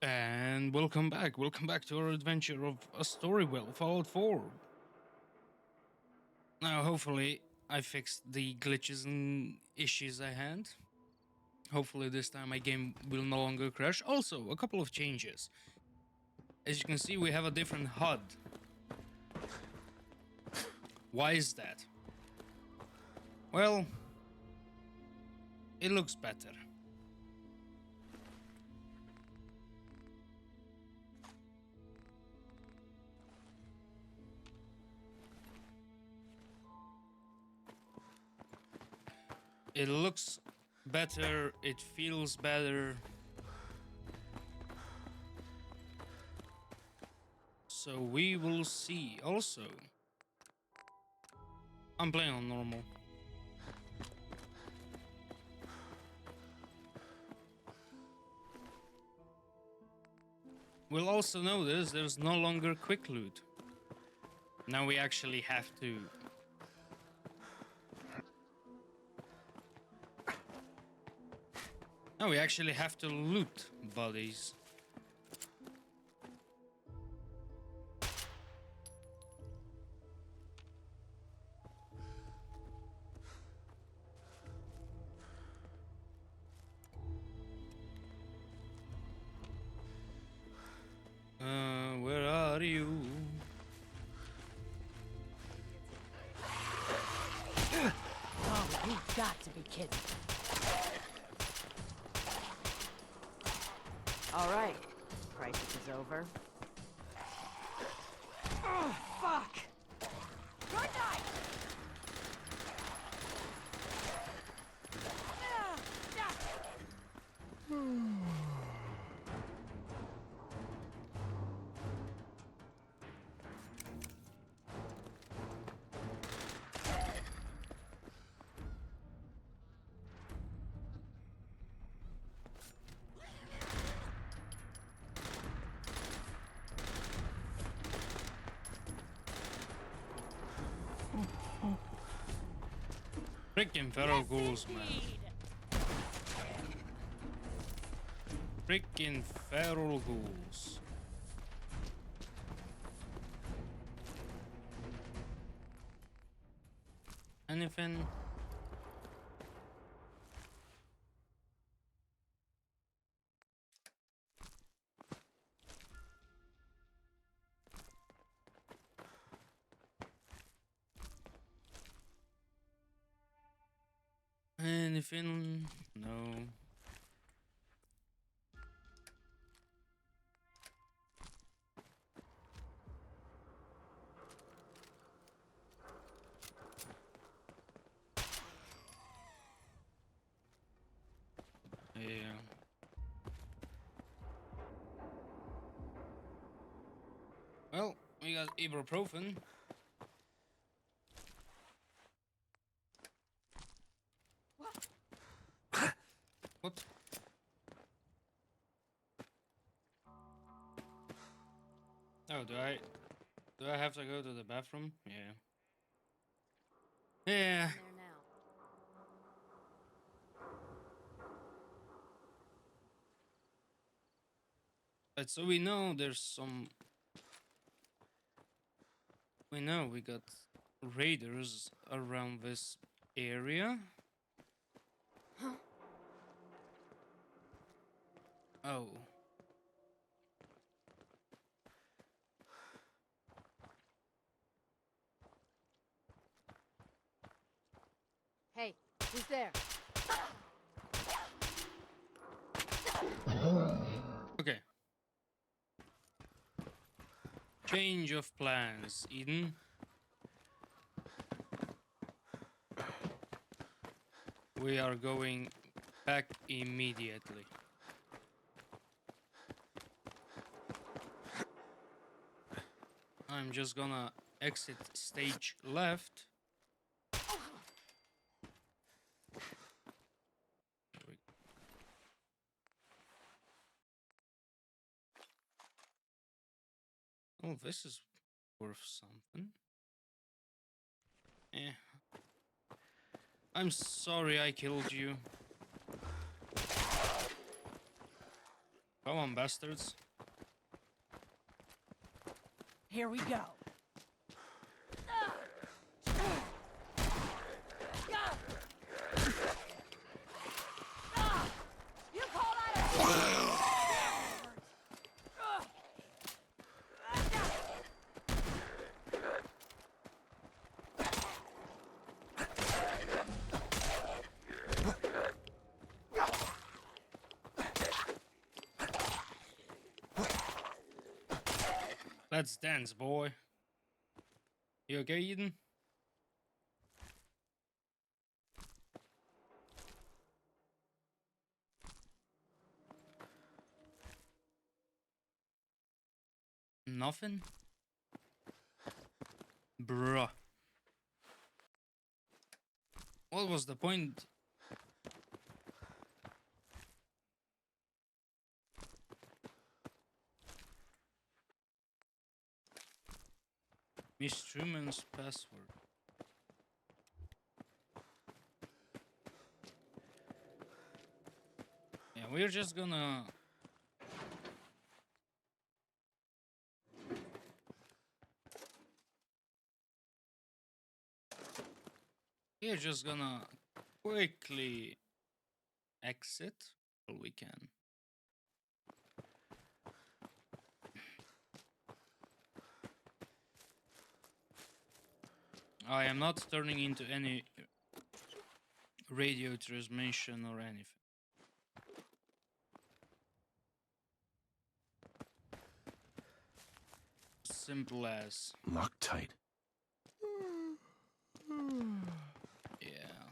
And welcome back. Welcome back to our adventure of A Storywealth Fallout 4. Now, hopefully, I fixed the glitches and issues I had. Hopefully, this time my game will no longer crash. Also, a couple of changes. As you can see, we have a different HUD. Why is that? Well, it looks better. It looks better, it feels better. So we will see. Also, I'm playing on normal. We'll also notice there's no longer quick loot. Now we actually have to... Now we actually have to loot bodies. Where are you? Oh, you've got to be kidding. All right, crisis is over. Oh, fuck! Good night! Freaking feral ghouls, man. Freaking feral ghouls. Anything? Anything? No. Yeah. Well, we got ibuprofen. What? Oh, do I have to go to the bathroom? Yeah. Yeah. There now. But so we know there's some... We know we got raiders around this area. Oh. Hey, who's there? Okay. Change of plans, Eden. We are going back immediately. I'm just gonna exit stage left. Oh, this is worth something. Eh. I'm sorry I killed you. Come on, bastards. Here we go. You call that a... Let's dance, boy. You okay, Eden? Nothing? Bruh. What was the point? Miss Truman's password. Yeah, we're just gonna... We're just gonna quickly exit all we can. I am not turning into any radio transmission or anything. Simple as. Loctite. Yeah.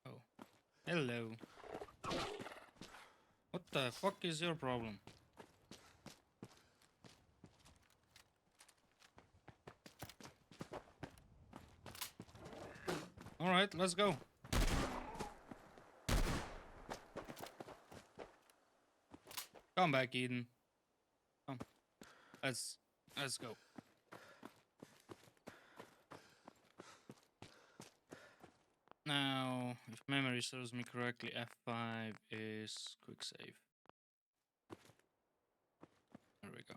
Oh. Hello. What the fuck is your problem? Alright, let's go. Come back, Eden. Come. Let's go. Now, if memory serves me correctly, F5 is quick save. There we go.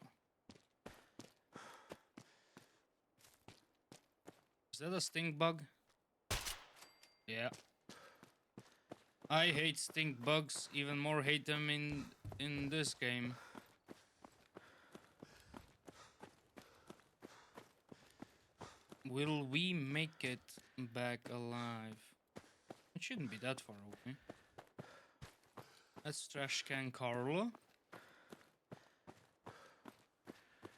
Is that a stink bug? Yeah. I hate stink bugs, even more hate them in this game. Will we make it back alive? It shouldn't be that far away. Let's trash can Carla.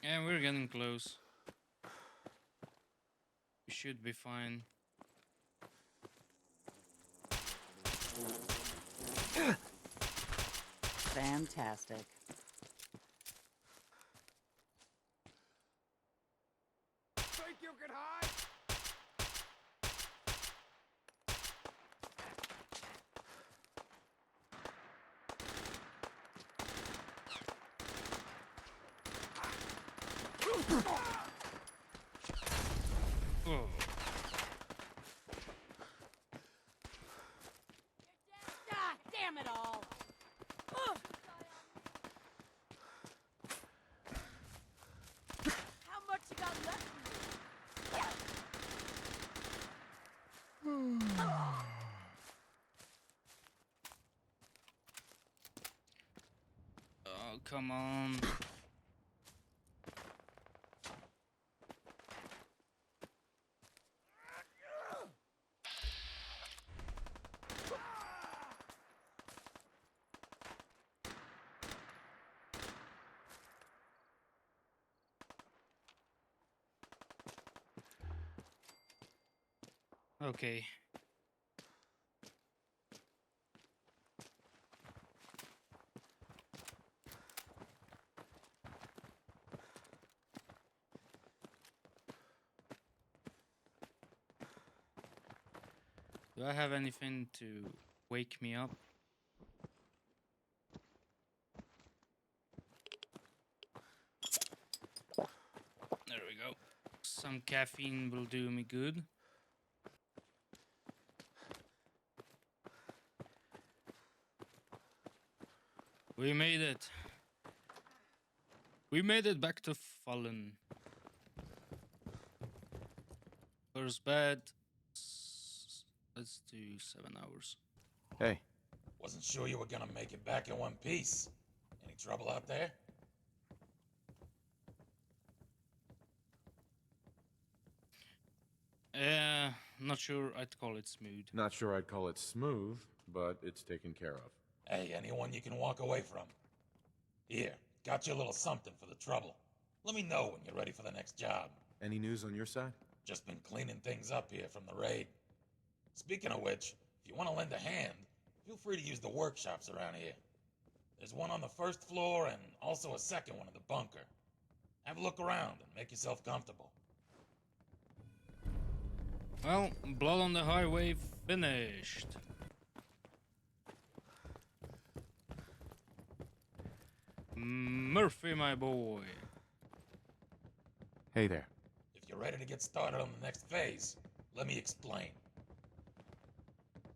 And we're getting close. We should be fine. Fantastic. Think you can hide? Oh. God damn it all! How much you got left in you? Oh, come on. Okay. Do I have anything to wake me up? There we go. Some caffeine will do me good. We made it. We made it back to Fallen. First bed. Let's do 7 hours. Hey. Wasn't sure you were gonna make it back in one piece. Any trouble out there? Not sure I'd call it smooth. Not sure I'd call it smooth, but it's taken care of. Hey, anyone you can walk away from. Here, got you a little something for the trouble. Let me know when you're ready for the next job. Any news on your side? Just been cleaning things up here from the raid. Speaking of which, if you want to lend a hand, feel free to use the workshops around here. There's one on the first floor and also a second one in the bunker. Have a look around and make yourself comfortable. Well, Blood on the Highway finished. Murphy, my boy. Hey there. If you're ready to get started on the next phase, let me explain.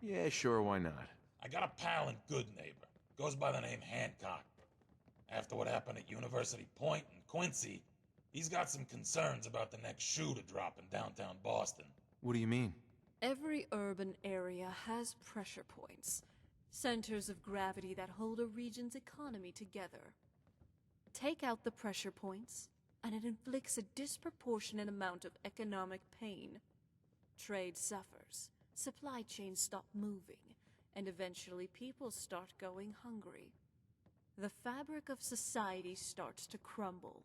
Yeah, sure, why not? I got a pal and good neighbor. Goes by the name Hancock. After what happened at University Point in Quincy, he's got some concerns about the next shoe to drop in downtown Boston. What do you mean? Every urban area has pressure points, centers of gravity that hold a region's economy together. Take out the pressure points, and it inflicts a disproportionate amount of economic pain. Trade suffers, supply chains stop moving, and eventually people start going hungry. The fabric of society starts to crumble.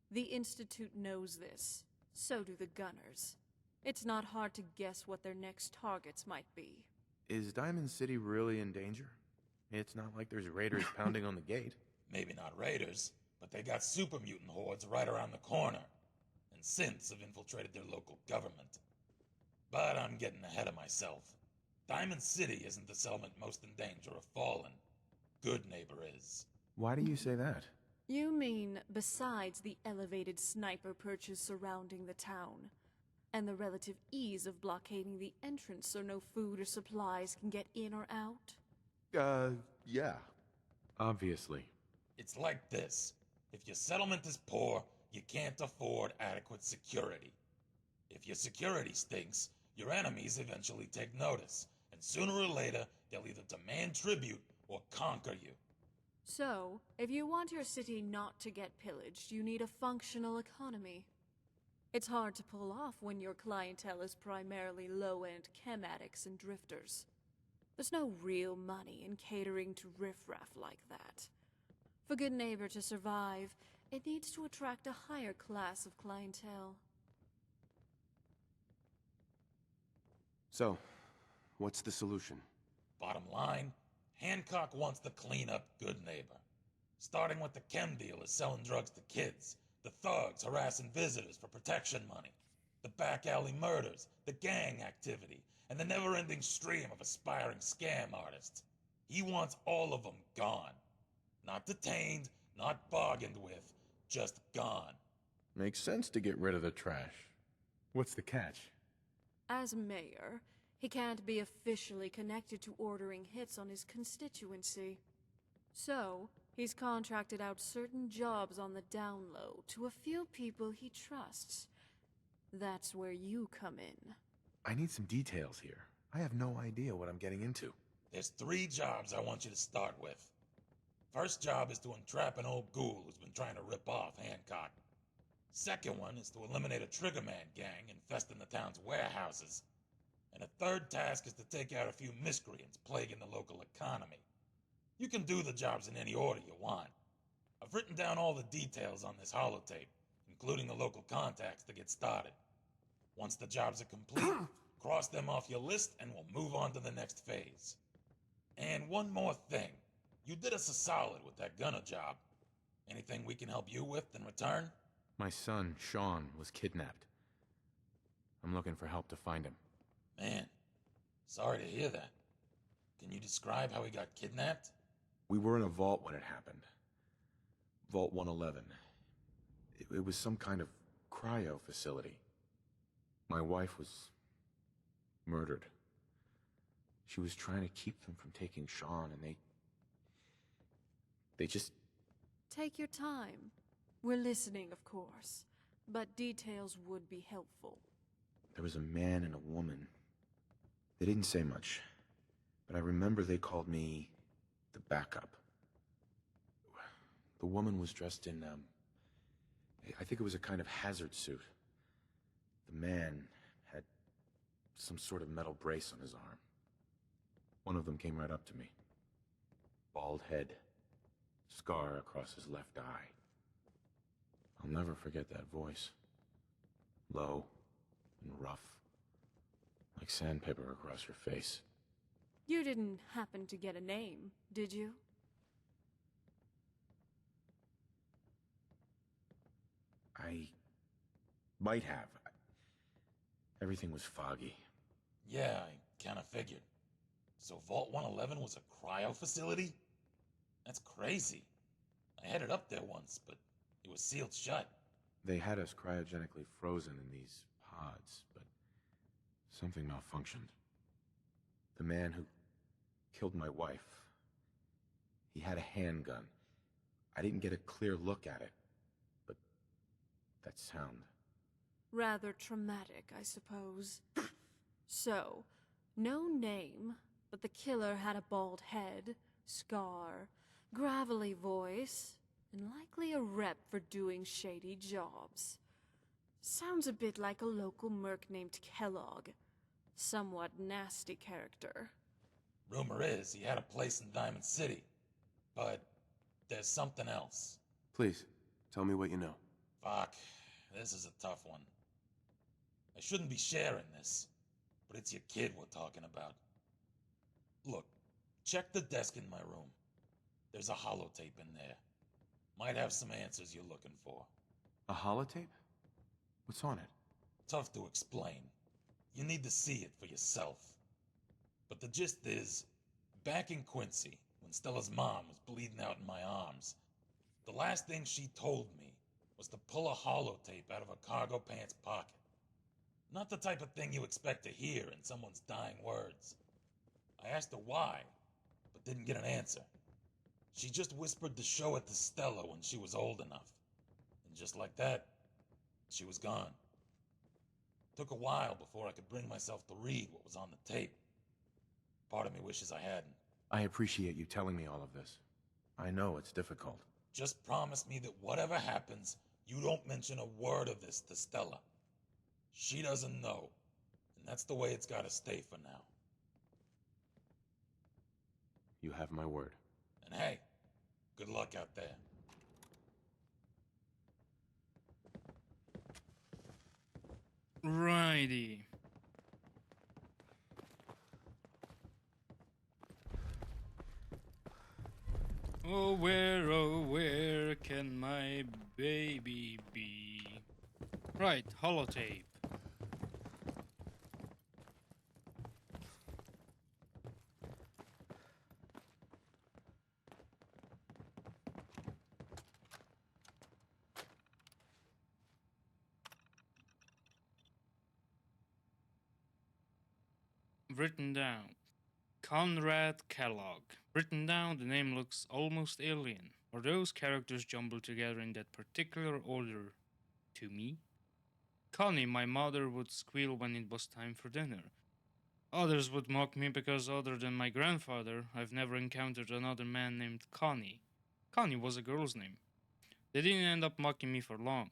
The Institute knows this, so do the Gunners. It's not hard to guess what their next targets might be. Is Diamond City really in danger? It's not like there's raiders pounding on the gate. Maybe not raiders, but they got super mutant hordes right around the corner, and synths have infiltrated their local government. But I'm getting ahead of myself. Diamond City isn't the settlement most in danger of falling. Good Neighbor is. Why do you say that? You mean besides the elevated sniper perches surrounding the town, and the relative ease of blockading the entrance so no food or supplies can get in or out? Yeah. Obviously. It's like this. If your settlement is poor, you can't afford adequate security. If your security stinks, your enemies eventually take notice, and sooner or later, they'll either demand tribute or conquer you. So, if you want your city not to get pillaged, you need a functional economy. It's hard to pull off when your clientele is primarily low-end chem addicts and drifters. There's no real money in catering to riffraff like that. For Good Neighbor to survive, it needs to attract a higher class of clientele. So, what's the solution? Bottom line, Hancock wants to clean up Good Neighbor. Starting with the chem dealers selling drugs to kids, the thugs harassing visitors for protection money, the back alley murders, the gang activity, and the never-ending stream of aspiring scam artists. He wants all of them gone. Not detained, not bargained with, just gone. Makes sense to get rid of the trash. What's the catch? As mayor, he can't be officially connected to ordering hits on his constituency. So, he's contracted out certain jobs on the down low to a few people he trusts. That's where you come in. I need some details here. I have no idea what I'm getting into. There's 3 jobs I want you to start with. First job is to entrap an old ghoul who's been trying to rip off Hancock. Second one is to eliminate a Triggerman gang infesting the town's warehouses. And a third task is to take out a few miscreants plaguing the local economy. You can do the jobs in any order you want. I've written down all the details on this holotape, including the local contacts to get started. Once the jobs are complete, cross them off your list and we'll move on to the next phase. And one more thing. You did us a solid with that gunner job. Anything we can help you with in return? My son, Sean, was kidnapped. I'm looking for help to find him. Man, sorry to hear that. Can you describe how he got kidnapped? We were in a vault when it happened. Vault 111. It was some kind of cryo facility. My wife was murdered. She was trying to keep them from taking Sean, and They just... Take your time. We're listening, of course, but details would be helpful. There was a man and a woman. They didn't say much, but I remember they called me the backup. The woman was dressed in, I think it was a kind of hazard suit. The man had some sort of metal brace on his arm. One of them came right up to me. Bald head, scar across his left eye. I'll never forget that voice. Low and rough, like sandpaper across your face. You didn't happen to get a name, did you? I might have. Everything was foggy. Yeah, I kinda figured. So Vault 111 was a cryo facility? That's crazy. I headed up there once, but it was sealed shut. They had us cryogenically frozen in these pods, but something malfunctioned. The man who killed my wife, he had a handgun. I didn't get a clear look at it, but that sound. Rather traumatic, I suppose. So, no name, but the killer had a bald head, scar, gravelly voice, and likely a rep for doing shady jobs. Sounds a bit like a local merc named Kellogg. Somewhat nasty character. Rumor is he had a place in Diamond City. But there's something else. Please, tell me what you know. Fuck, this is a tough one. I shouldn't be sharing this, but it's your kid we're talking about. Look, check the desk in my room. There's a holotape in there. Might have some answers you're looking for. A holotape? What's on it? Tough to explain. You need to see it for yourself. But the gist is, back in Quincy, when Stella's mom was bleeding out in my arms, the last thing she told me was to pull a holotape out of a cargo pants pocket. Not the type of thing you expect to hear in someone's dying words. I asked her why, but didn't get an answer. She just whispered to show it to Stella when she was old enough. And just like that, she was gone. Took a while before I could bring myself to read what was on the tape. Part of me wishes I hadn't. I appreciate you telling me all of this. I know it's difficult. Just promise me that whatever happens, you don't mention a word of this to Stella. She doesn't know, and that's the way it's gotta stay for now. You have my word. And hey, good luck out there. Righty. Oh, where can my baby be? Right, holotape. Written down. Conrad Kellogg. Written down, the name looks almost alien. Are those characters jumbled together in that particular order to me? Connie, my mother, would squeal when it was time for dinner. Others would mock me because, other than my grandfather, I've never encountered another man named Connie. Connie was a girl's name. They didn't end up mocking me for long.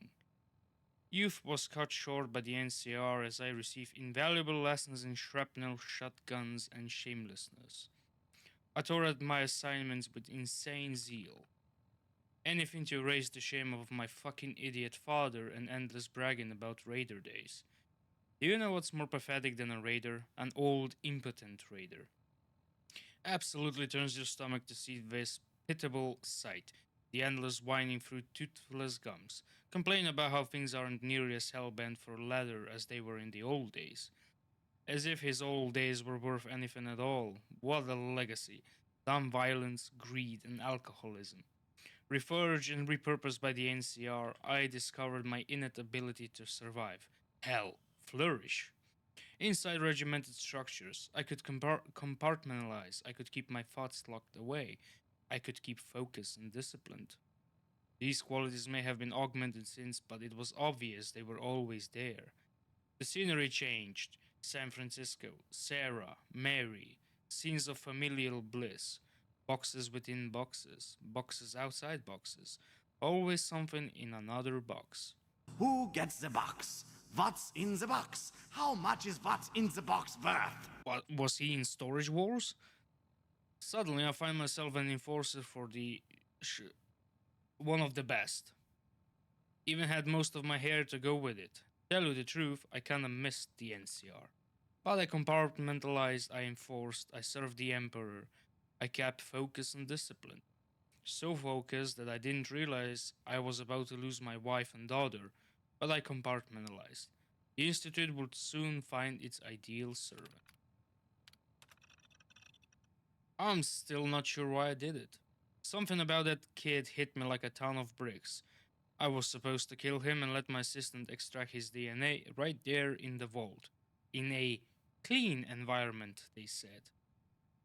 Youth was cut short by the NCR as I received invaluable lessons in shrapnel, shotguns, and shamelessness. I tore at my assignments with insane zeal. Anything to erase the shame of my fucking idiot father and endless bragging about raider days. Do you know what's more pathetic than a raider? An old, impotent raider. Absolutely turns your stomach to see this pitiable sight. The endless whining through toothless gums. Complain about how things aren't nearly as hell-bent for leather as they were in the old days. As if his old days were worth anything at all. What a legacy. Dumb violence, greed, and alcoholism. Reforged and repurposed by the NCR, I discovered my innate ability to survive. Hell, flourish. Inside regimented structures, I could compartmentalize, I could keep my thoughts locked away. I could keep focused and disciplined. These qualities may have been augmented since, but it was obvious they were always there. The scenery changed. San Francisco, Sarah, Mary, scenes of familial bliss, boxes within boxes, boxes outside boxes, always something in another box. Who gets the box? What's in the box? How much is what's in the box worth? What was he in Storage Wars? Suddenly, I find myself an enforcer for one of the best. Even had most of my hair to go with it. Tell you the truth, I kinda missed the NCR. But I compartmentalized, I enforced, I served the Emperor. I kept focus and discipline. So focused that I didn't realize I was about to lose my wife and daughter, but I compartmentalized. The Institute would soon find its ideal servant. I'm still not sure why I did it. Something about that kid hit me like a ton of bricks. I was supposed to kill him and let my assistant extract his DNA right there in the vault. In a clean environment, they said.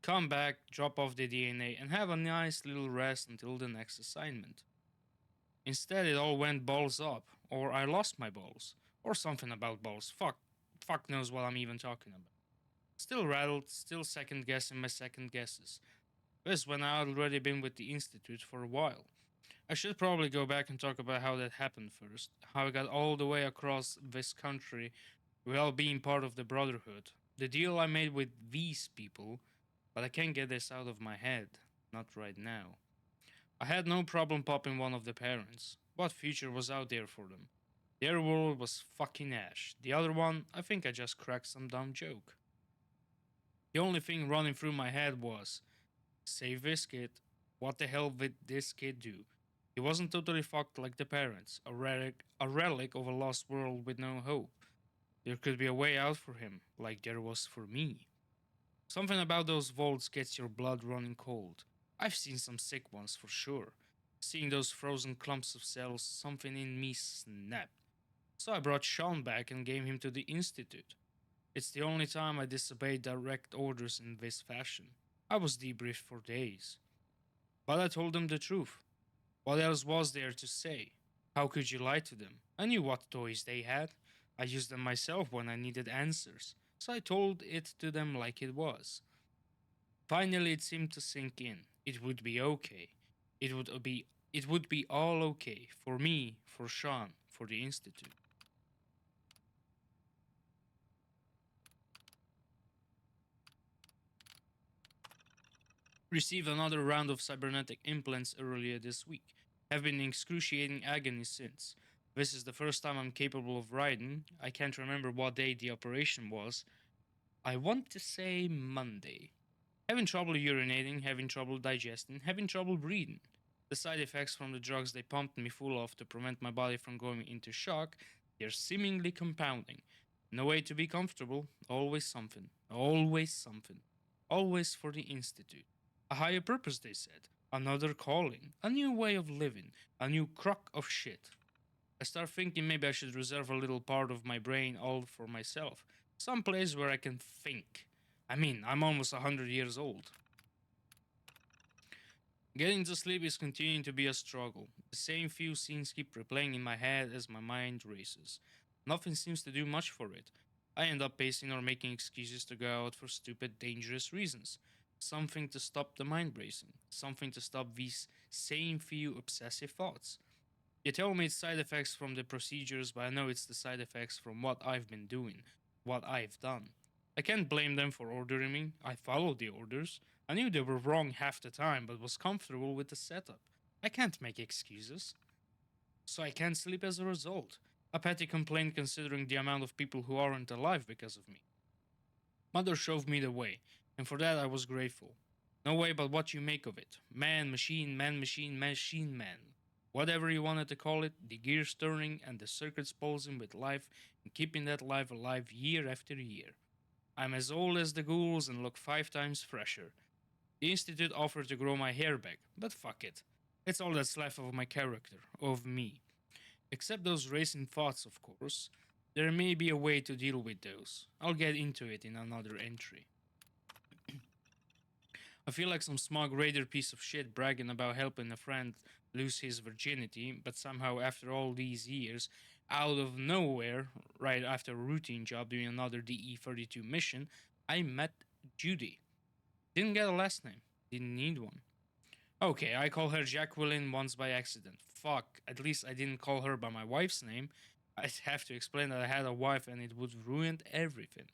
Come back, drop off the DNA, and have a nice little rest until the next assignment. Instead, it all went balls up, or I lost my balls, or something about balls. Fuck knows what I'm even talking about. Still rattled, still second guessing my second guesses. This when I had already been with the Institute for a while. I should probably go back and talk about how that happened first, how I got all the way across this country without being part of the Brotherhood, the deal I made with these people, but I can't get this out of my head, not right now. I had no problem popping one of the parents. What future was out there for them? Their world was fucking ash. The other one, I think I just cracked some dumb joke. The only thing running through my head was, save this kid. What the hell did this kid do? He wasn't totally fucked like the parents, a relic of a lost world with no hope. There could be a way out for him, like there was for me. Something about those vaults gets your blood running cold. I've seen some sick ones for sure. Seeing those frozen clumps of cells, something in me snapped. So I brought Sean back and gave him to the Institute. It's the only time I disobeyed direct orders in this fashion. I was debriefed for days. But I told them the truth. What else was there to say? How could you lie to them? I knew what toys they had. I used them myself when I needed answers, so I told it to them like it was. Finally, it seemed to sink in. It would be okay. It would be all okay for me, for Sean, for the Institute. Received another round of cybernetic implants earlier this week. Have been in excruciating agony since. This is the first time I'm capable of riding. I can't remember what day the operation was. I want to say Monday. Having trouble urinating, having trouble digesting, having trouble breathing. The side effects from the drugs they pumped me full of to prevent my body from going into shock, they're seemingly compounding. No way to be comfortable, always something, always something. Always for the Institute. A higher purpose, they said. Another calling. A new way of living. A new crock of shit. I start thinking maybe I should reserve a little part of my brain all for myself. Some place where I can think. I mean, I'm almost 100 years old. Getting to sleep is continuing to be a struggle. The same few scenes keep replaying in my head as my mind races. Nothing seems to do much for it. I end up pacing or making excuses to go out for stupid, dangerous reasons. Something to stop the mind racing. Something to stop these same few obsessive thoughts. You tell me it's side effects from the procedures, but I know it's the side effects from what I've been doing, what I've done. I can't blame them for ordering me. I followed the orders. I knew they were wrong half the time, but was comfortable with the setup. I can't make excuses. So I can't sleep as a result. A petty complaint considering the amount of people who aren't alive because of me. Mother showed me the way, and for that I was grateful. No way but what you make of it. Man, machine, machine man. Whatever you wanted to call it, the gears turning and the circuits pulsing with life and keeping that life alive year after year. I'm as old as the ghouls and look 5 times fresher. The Institute offered to grow my hair back, but fuck it. It's all that's left of my character, of me. Except those racing thoughts, of course. There may be a way to deal with those. I'll get into it in another entry. I feel like some smug raider piece of shit bragging about helping a friend lose his virginity, but somehow after all these years, out of nowhere, right after a routine job doing another DE-32 mission, I met Judy. Didn't get a last name. Didn't need one. Okay, I call her Jacqueline once by accident. Fuck, at least I didn't call her by my wife's name. I'd have to explain that I had a wife and it would ruin everything.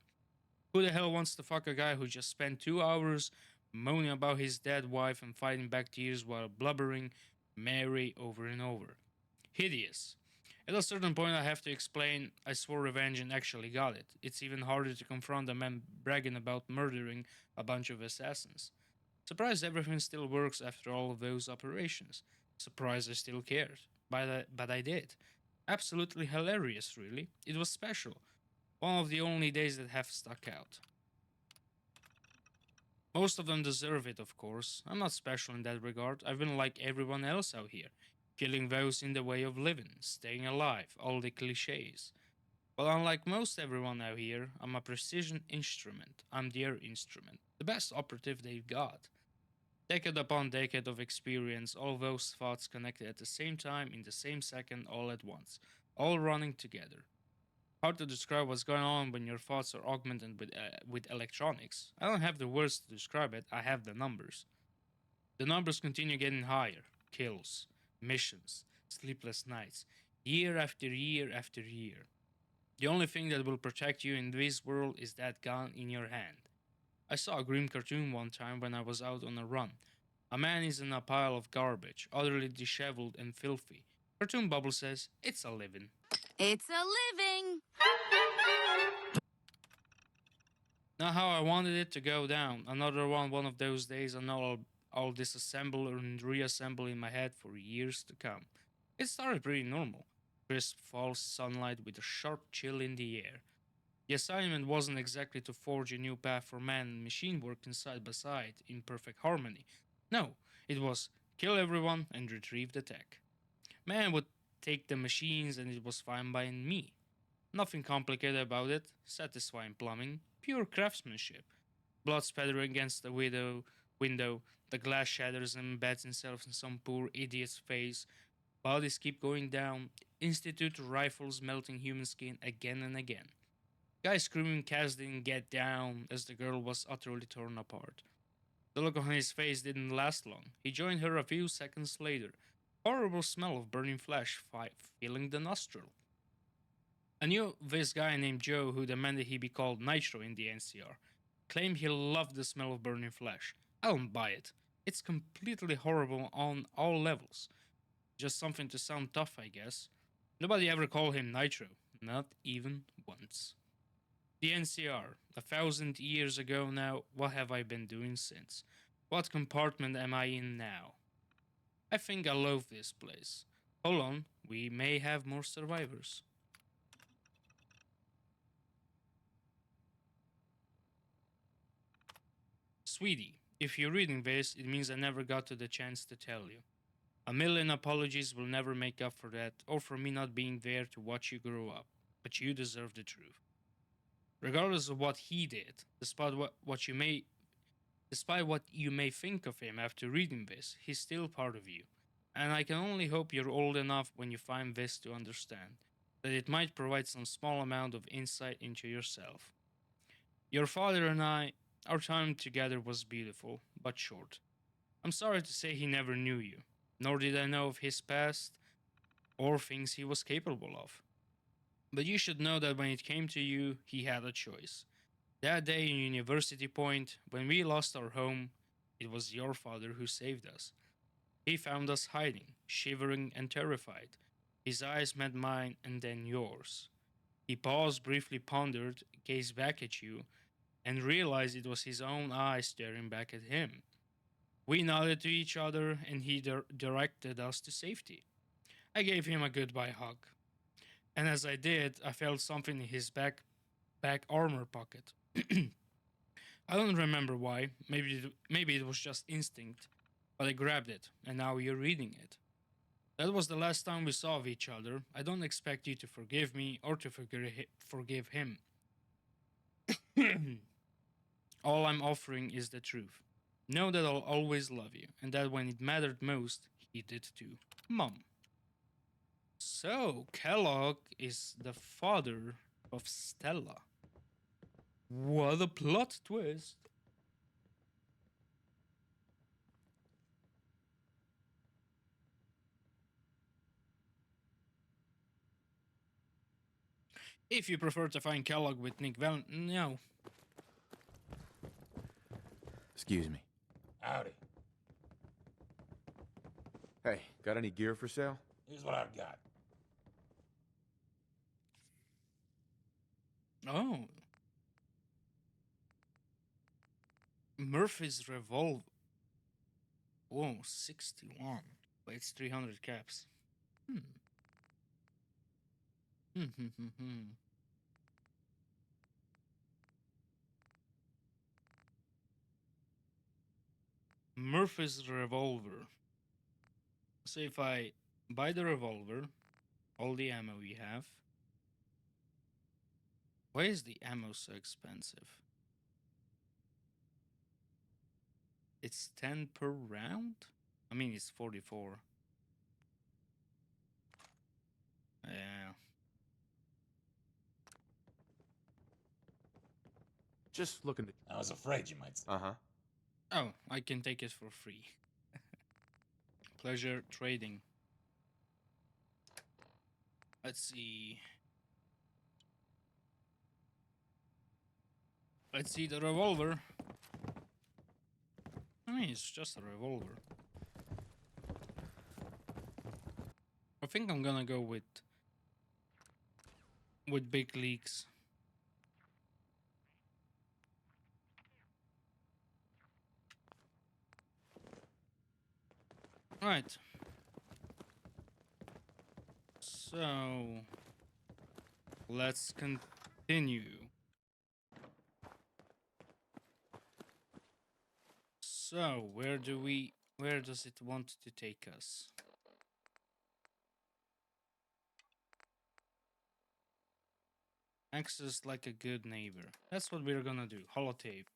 Who the hell wants to fuck a guy who just spent 2 hours moaning about his dead wife and fighting back tears while blubbering Mary over and over? Hideous. At a certain point, I have to explain I swore revenge and actually got it. It's even harder to confront a man bragging about murdering a bunch of assassins. Surprised everything still works after all of those operations. Surprised I still cared. But I did. Absolutely hilarious, really. It was special. One of the only days that have stuck out. Most of them deserve it, of course. I'm not special in that regard. I've been like everyone else out here. Killing those in the way of living, staying alive, all the cliches. But unlike most everyone out here, I'm a precision instrument. I'm their instrument. The best operative they've got. Decade upon decade of experience, all those thoughts connected at the same time, in the same second, all at once. All running together. Hard to describe what's going on when your thoughts are augmented with electronics. I don't have the words to describe it, I have the numbers. The numbers continue getting higher. Kills, missions, sleepless nights, year after year after year. The only thing that will protect you in this world is that gun in your hand. I saw a grim cartoon one time when I was out on a run. A man is in a pile of garbage, utterly disheveled and filthy. Cartoon Bubble says, it's a living. It's a living. Not how I wanted it to go down. Another one of those days I know I'll disassemble and reassemble in my head for years to come. It started pretty normal. Crisp fall sunlight with a sharp chill in the air. The assignment wasn't exactly to forge a new path for man and machine working side by side in perfect harmony. No, it was kill everyone and retrieve the tech. Man would take the machines and it was fine by me. Nothing complicated about it, satisfying plumbing, pure craftsmanship. Blood spattering against the window, the glass shatters and embeds itself in some poor idiot's face. Bodies keep going down, Institute rifles melting human skin again and again. Guy screaming Cass didn't get down as the girl was utterly torn apart. The look on his face didn't last long. He joined her a few seconds later. Horrible smell of burning flesh filling the nostril. I knew this guy named Joe who demanded he be called Nitro in the NCR. Claimed he loved the smell of burning flesh. I don't buy it. It's completely horrible on all levels. Just something to sound tough, I guess. Nobody ever called him Nitro. Not even once. The NCR. 1,000 years ago now, what have I been doing since? What compartment am I in now? I think I love this place. Hold on, we may have more survivors. Sweetie, if you're reading this, it means I never got to the chance to tell you. A million apologies will never make up for that, or for me not being there to watch you grow up. But you deserve the truth. Regardless of what he did, despite what you may think of him after reading this, he's still part of you. And I can only hope you're old enough when you find this to understand that it might provide some small amount of insight into yourself. Your father and I, our time together was beautiful, but short. I'm sorry to say he never knew you, nor did I know of his past or things he was capable of. But you should know that when it came to you, he had a choice. That day in University Point, when we lost our home, it was your father who saved us. He found us hiding, shivering and terrified. His eyes met mine and then yours. He paused, briefly pondered, gazed back at you, and realized it was his own eyes staring back at him. We nodded to each other, and he directed us to safety. I gave him a goodbye hug. And as I did, I felt something in his back armor pocket. I don't remember why. Maybe it was just instinct, but I grabbed it, and now you're reading it. That was the last time we saw of each other. I don't expect you to forgive me or to forgive him. All I'm offering is the truth. Know that I'll always love you, and that when it mattered most, he did too. Mom. So, Kellogg is the father of Stella. What a plot twist. If you prefer to find Kellogg with Nick no. Excuse me. Howdy. Hey, got any gear for sale? Here's what I've got. Oh. Murphy's revolver. Whoa, 61. But it's 300 caps. Hmm. Murphy's revolver. So if I buy the revolver, all the ammo we have. Why is the ammo so expensive? It's 10 per round? I mean, it's 44. Yeah. Just looking to... I was afraid you might say. Uh-huh. Oh, I can take it for free. Pleasure trading. Let's see. Let's see the revolver. I mean, it's just a revolver. I think I'm gonna go with big leaks. Right. So let's continue. So where does it want to take us? Access like a good neighbor. That's what we're gonna do. Holotape.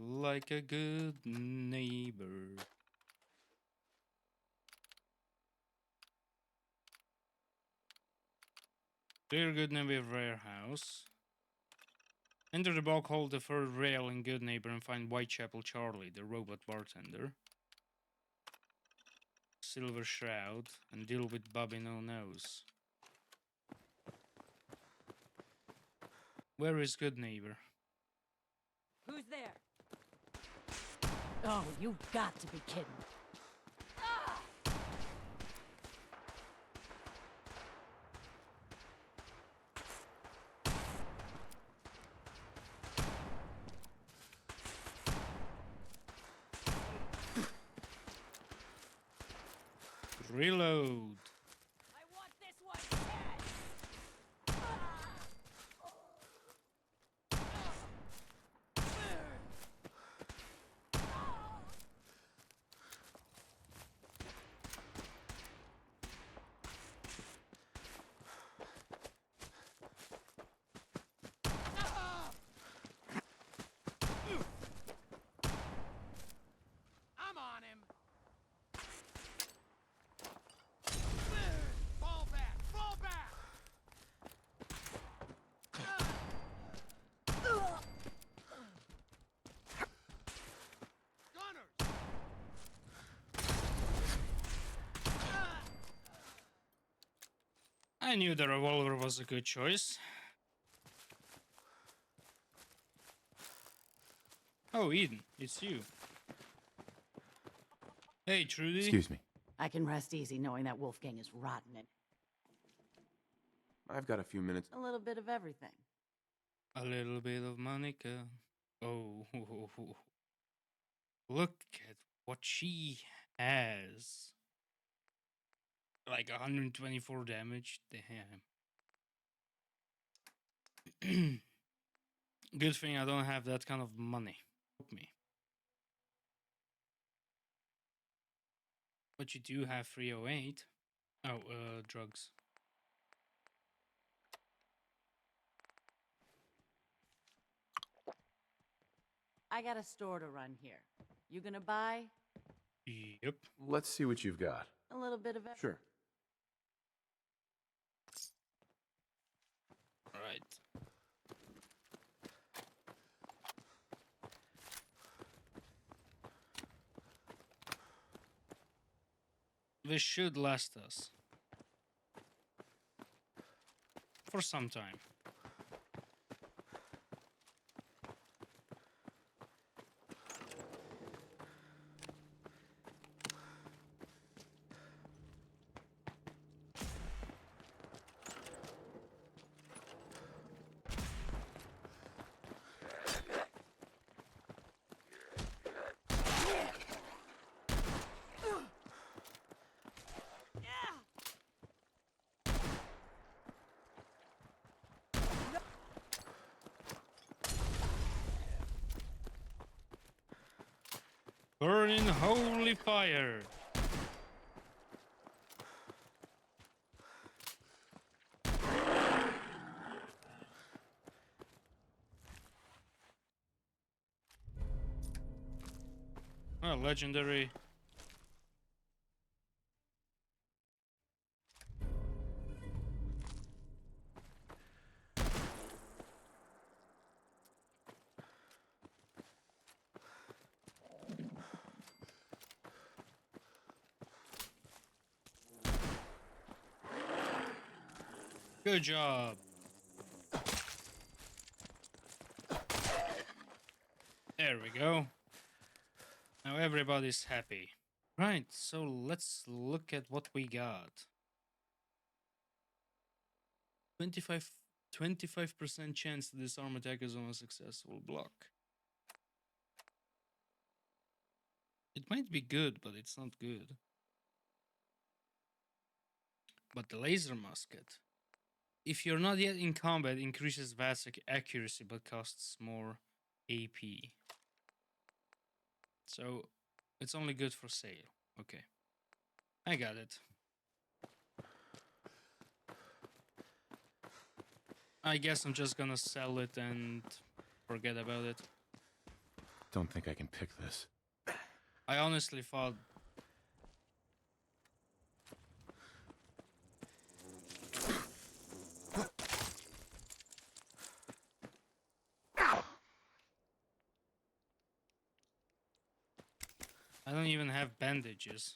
Like a good neighbor. Clear good neighbor warehouse. Enter the bulk hole, the third rail in good neighbor and find Whitechapel Charlie, the robot bartender. Silver Shroud and deal with Bobby No Nose. Where is good neighbor? Who's there? Oh, you've got to be kidding. Reload. I want this one dead! I'm on him! Fall back! Fall back! Gunners! I knew the revolver was a good choice. Oh, Eden, it's you. Hey, Trudy. Excuse me. I can rest easy knowing that Wolfgang is rotten and I've got a few minutes. a little bit of everything. A little bit of Monica. Oh, look at what she has. Like 124 damage. Damn. Good thing I don't have that kind of money. Help me. But you do have 308. Oh, drugs. I got a store to run here. You gonna buy? Yep. Let's see what you've got. A little bit of it. Sure. Right. This should last us for some time. Burn in holy fire. Oh, legendary. Good job. There we go. Now everybody's happy. Right, so let's look at what we got. 25% chance to disarm attackers on a successful block. It might be good, but it's not good. But the laser musket. If you're not yet in combat, increases VATS accuracy but costs more AP. So it's only good for sale. Okay. I got it. I guess I'm just gonna sell it and forget about it. Don't think I can pick this. I honestly thought I don't even have bandages.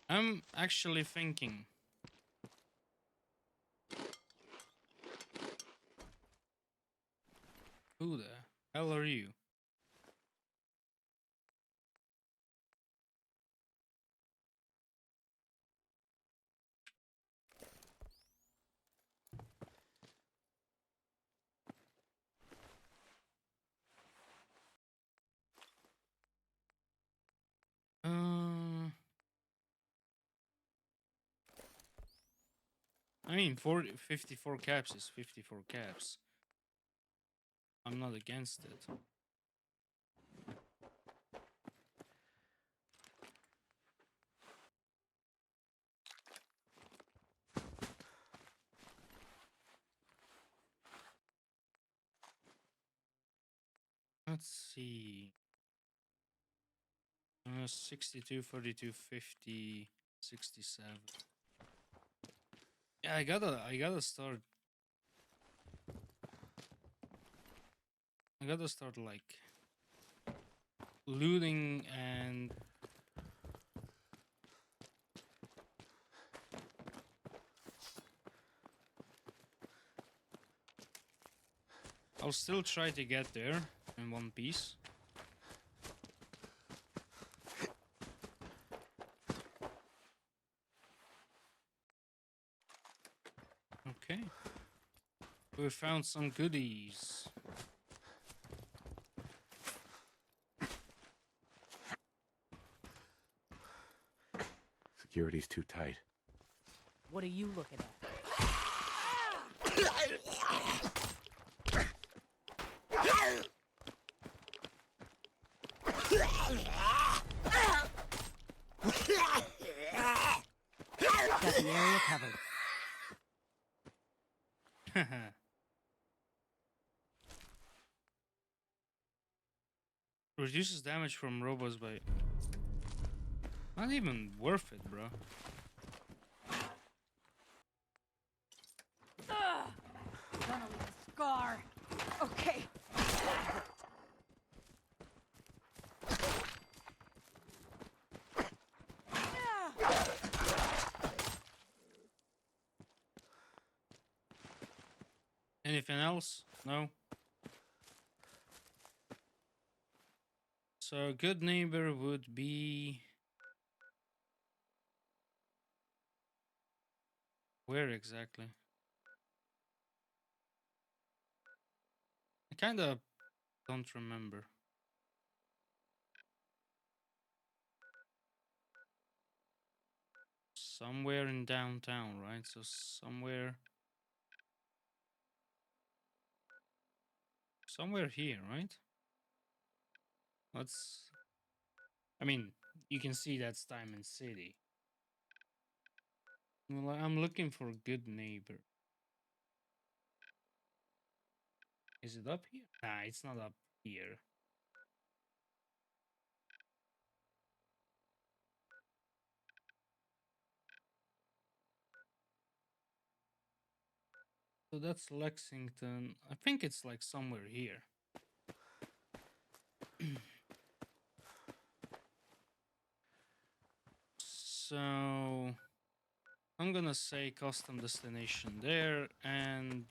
I'm actually thinking. Who the hell are you? I mean, 54 caps is 54 caps. I'm not against it. Let's see. 62, 42, 50, 67. Yeah, I gotta start. I gotta start like looting and I'll still try to get there in one piece. Okay. We found some goodies. Security's too tight. What are you looking at? Got the area covered. Reduces damage from robots by... Not even worth it, bro. Gonna leave a scar. Okay. Anything else? No? So, good neighbor would be... Where exactly? I kinda don't remember. Somewhere in downtown, right? So somewhere here, right? Let's... I mean, you can see that's Diamond City. Well, I'm looking for a good neighbor. Is it up here? Nah, it's not up here. So that's Lexington. I think it's like somewhere here. So I'm gonna say custom destination there, and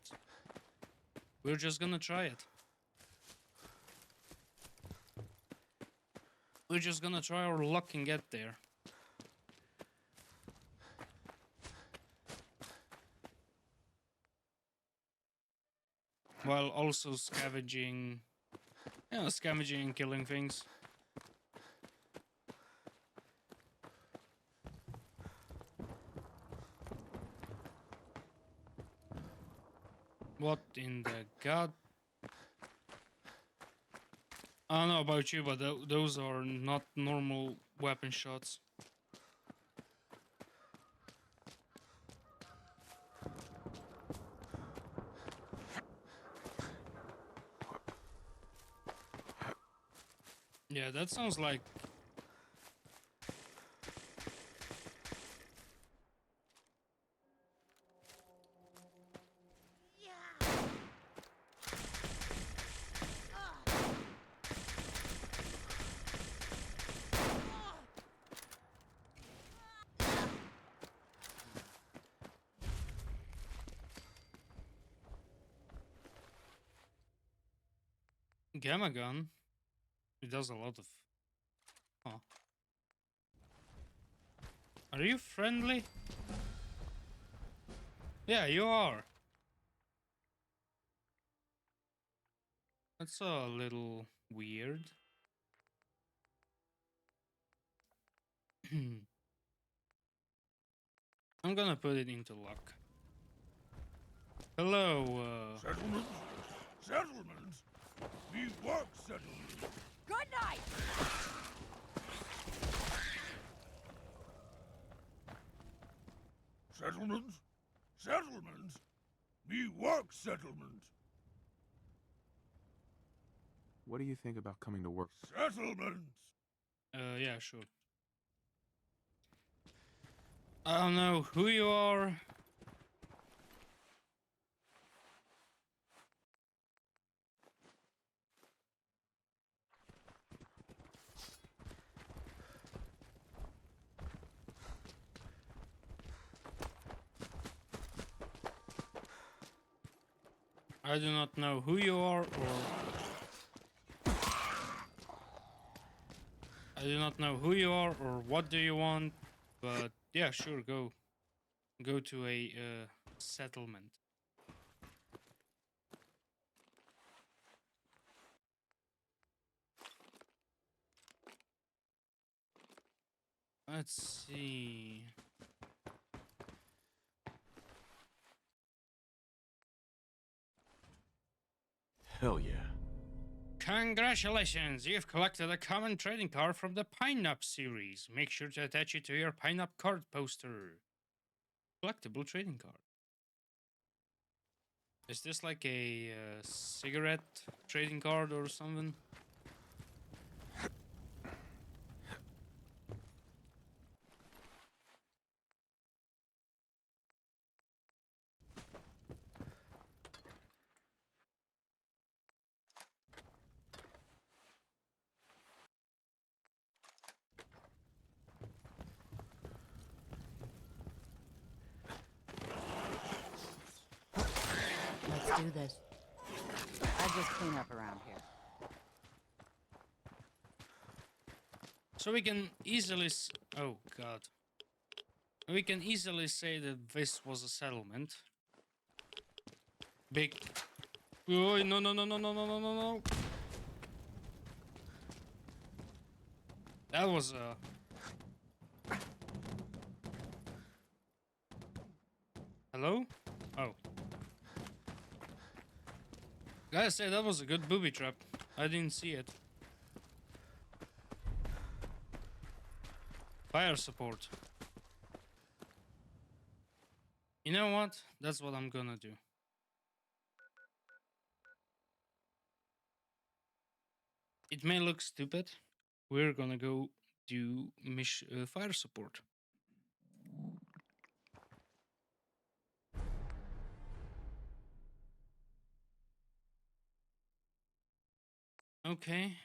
we're just gonna try it. We're just gonna try our luck and get there. While also scavenging, scavenging and killing things. What in the god? I don't know about you, but those are not normal weapon shots. Yeah, that sounds like... Gamma gun. It does a lot of... Huh. Are you friendly? Yeah, you are. That's a little weird. I'm gonna put it into luck. Hello, Settlements? Settlements? We work settlements. Good night. Settlements? Settlements? We work settlements. What do you think about coming to work? Settlements. yeah, sure. I don't know who you are. I do not know who you are, or... I do not know who you are, or what do you want, but yeah, sure, go. Go to a settlement. Let's see. Hell yeah. Congratulations! You've collected a common trading card from the Pineapple series. Make sure to attach it to your Pineapple card poster. Collectible trading card. Is this like a cigarette trading card or something? do this. I just clean up around here. So we can easily oh god. We can easily say that this was a settlement. Big. Oh, no, no, no, no, no, no, no, no, no. That was a... Hello? Oh. Gotta say, that was a good booby trap. I didn't see it. Fire support. You know what? That's what I'm gonna do. It may look stupid. We're gonna go do fire support. Okay.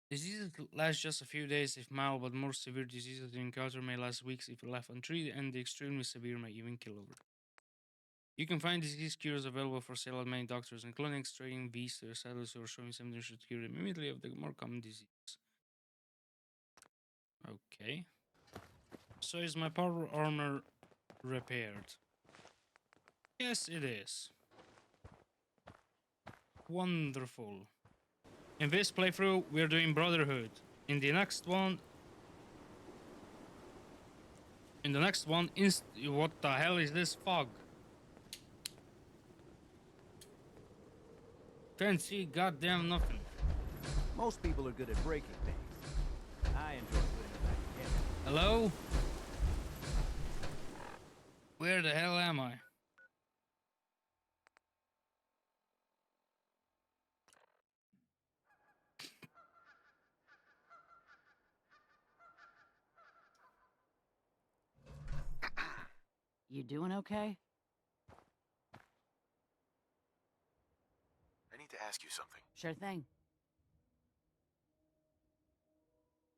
Diseases last just a few days if mild, but more severe diseases you encounter may last weeks if left untreated, and the extremely severe may even kill over. You can find disease cures available for sale at many doctors and clinics, trading these to their saddles or showing symptoms to cure immediately of the more common disease. Okay. So is my power armor repaired? Yes, it is. Wonderful. In this playthrough, we're doing Brotherhood. In the next one, what the hell is this fog? Can't see goddamn nothing. Most people are good at breaking things. I enjoy putting it back together. Hello? Where the hell am I? You doing okay? I need to ask you something. Sure thing.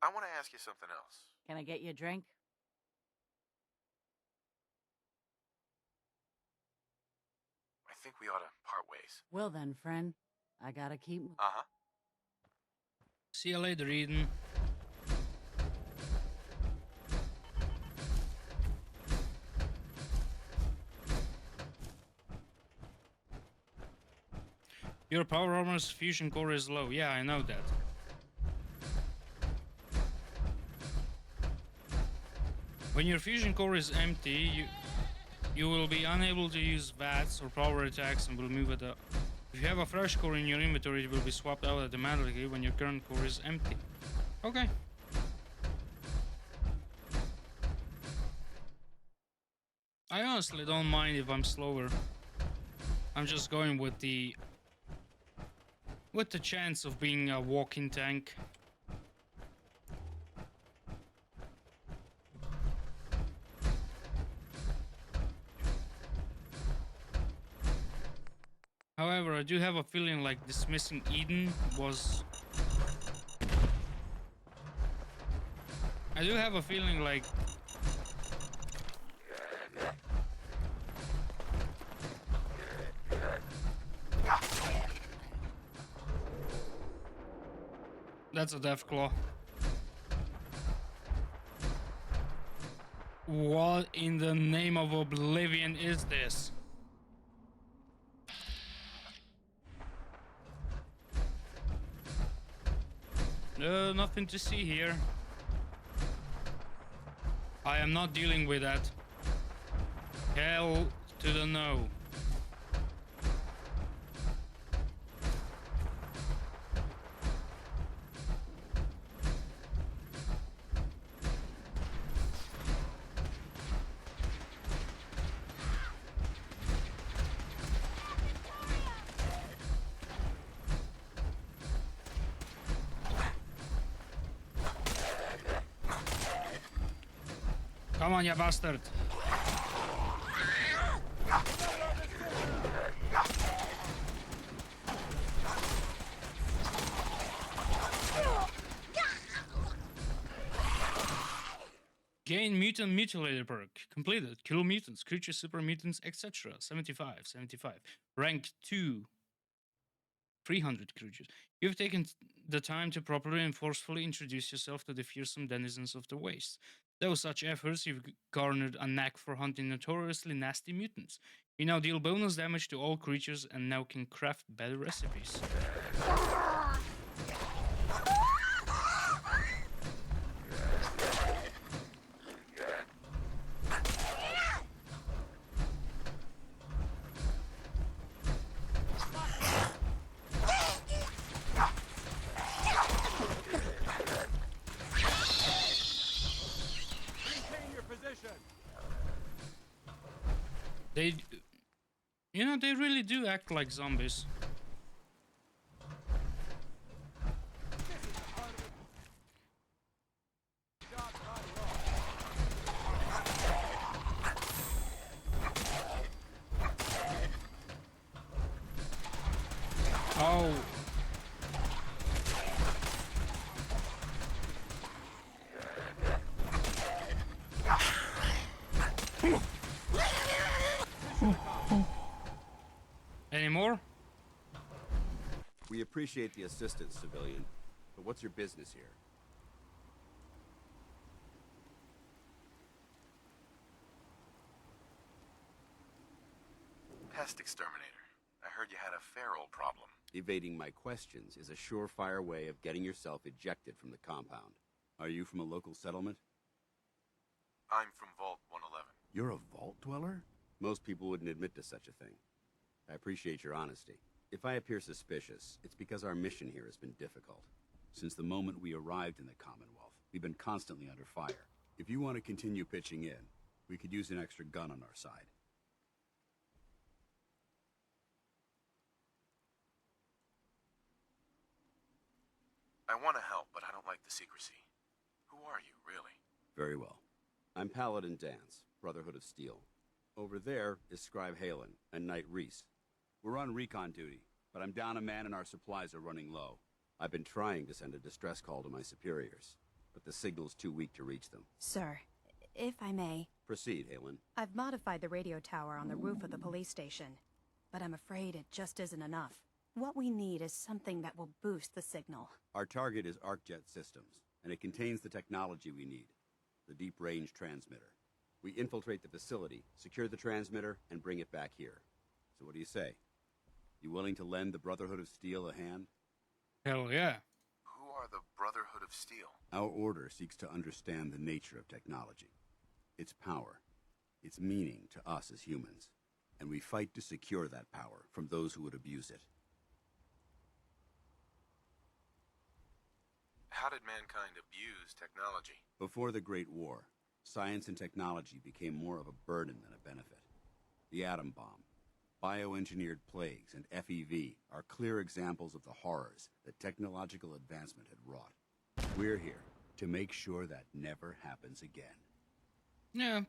I want to ask you something else. Can I get you a drink? I think we ought to part ways. Well then, friend. I gotta keep... Uh-huh. See you later, Eden. Your power armor's fusion core is low. Yeah, I know that. When your fusion core is empty, you will be unable to use VATs or power attacks and will move at a... If you have a fresh core in your inventory, it will be swapped out automatically when your current core is empty. Okay. I honestly don't mind if I'm slower. I'm just going with the chance of being a walking tank. However, I do have a feeling like dismissing Eden was... I do have a feeling like... That's a death claw. What in the name of oblivion is this? Nothing to see here. I am not dealing with that. Hell to the no. Come on, you bastard. Gain mutant mutilator perk. Completed. Kill mutants, creatures, super mutants, etc. 75, 75. Rank 2. 300 creatures. You've taken the time to properly and forcefully introduce yourself to the fearsome denizens of the waste. Through such efforts, you've garnered a knack for hunting notoriously nasty mutants. You now deal bonus damage to all creatures and now can craft better recipes. They, they really do act like zombies. Oh. Any more? We appreciate the assistance, civilian, but what's your business here? Pest exterminator. I heard you had a feral problem. Evading my questions is a surefire way of getting yourself ejected from the compound. Are you from a local settlement? I'm from Vault 111. You're a vault dweller? Most people wouldn't admit to such a thing. I appreciate your honesty. If I appear suspicious, it's because our mission here has been difficult. Since the moment we arrived in the Commonwealth, we've been constantly under fire. If you want to continue pitching in, we could use an extra gun on our side. I want to help, but I don't like the secrecy. Who are you, really? Very well. I'm Paladin Dance, Brotherhood of Steel. Over there is Scribe Halen and Knight Reese. We're on recon duty, but I'm down a man and our supplies are running low. I've been trying to send a distress call to my superiors, but the signal's too weak to reach them. Sir, if I may. Proceed, Halen. I've modified the radio tower on the roof of the police station, but I'm afraid it just isn't enough. What we need is something that will boost the signal. Our target is ArcJet Systems, and it contains the technology we need, the deep-range transmitter. We infiltrate the facility, secure the transmitter, and bring it back here. So what do you say? You willing to lend the Brotherhood of Steel a hand? Hell yeah. Who are the Brotherhood of Steel? Our order seeks to understand the nature of technology, its power, its meaning to us as humans, and we fight to secure that power from those who would abuse it. How did mankind abuse technology? Before the Great War, science and technology became more of a burden than a benefit. The atom bomb, bioengineered plagues, and FEV are clear examples of the horrors that technological advancement had wrought. We're here to make sure that never happens again. Yeah.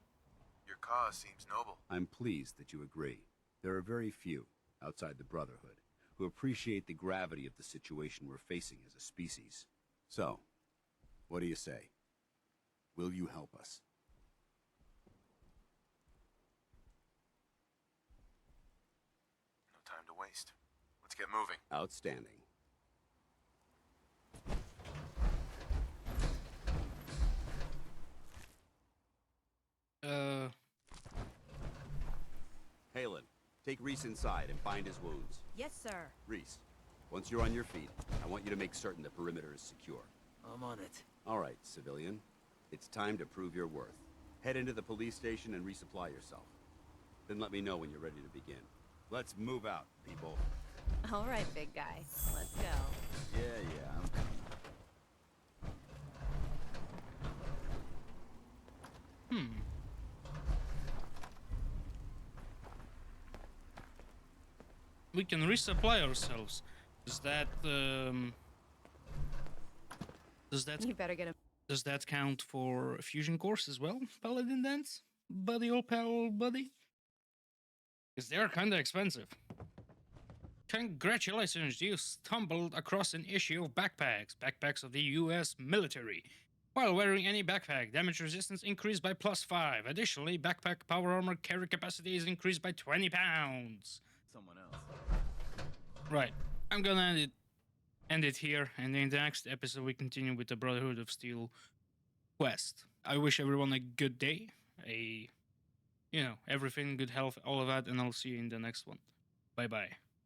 Your cause seems noble. I'm pleased that you agree. There are very few, outside the Brotherhood, who appreciate the gravity of the situation we're facing as a species. So, what do you say? Will you help us? No time to waste. Let's get moving. Outstanding. Halen, take Reese inside and bind his wounds. Yes, sir. Reese, once you're on your feet, I want you to make certain the perimeter is secure. I'm on it. All right, civilian. It's time to prove your worth. Head into the police station and resupply yourself. Then let me know when you're ready to begin. Let's move out, people. All right, big guy. Let's go. Yeah, I'm coming. We can resupply ourselves. Does that You better get him. does that count for fusion cores as well, Paladin Dance? Buddy, old pal, buddy? Because they're kinda expensive. Congratulations, you stumbled across an issue of backpacks. Backpacks of the US military. While wearing any backpack, damage resistance increased by +5. Additionally, backpack power armor carry capacity is increased by 20 pounds. Someone else. Right. I'm gonna end it here, and in the next episode we continue with the Brotherhood of Steel quest. I wish everyone a good day, everything, good health, all of that, and I'll see you in the next one. Bye bye.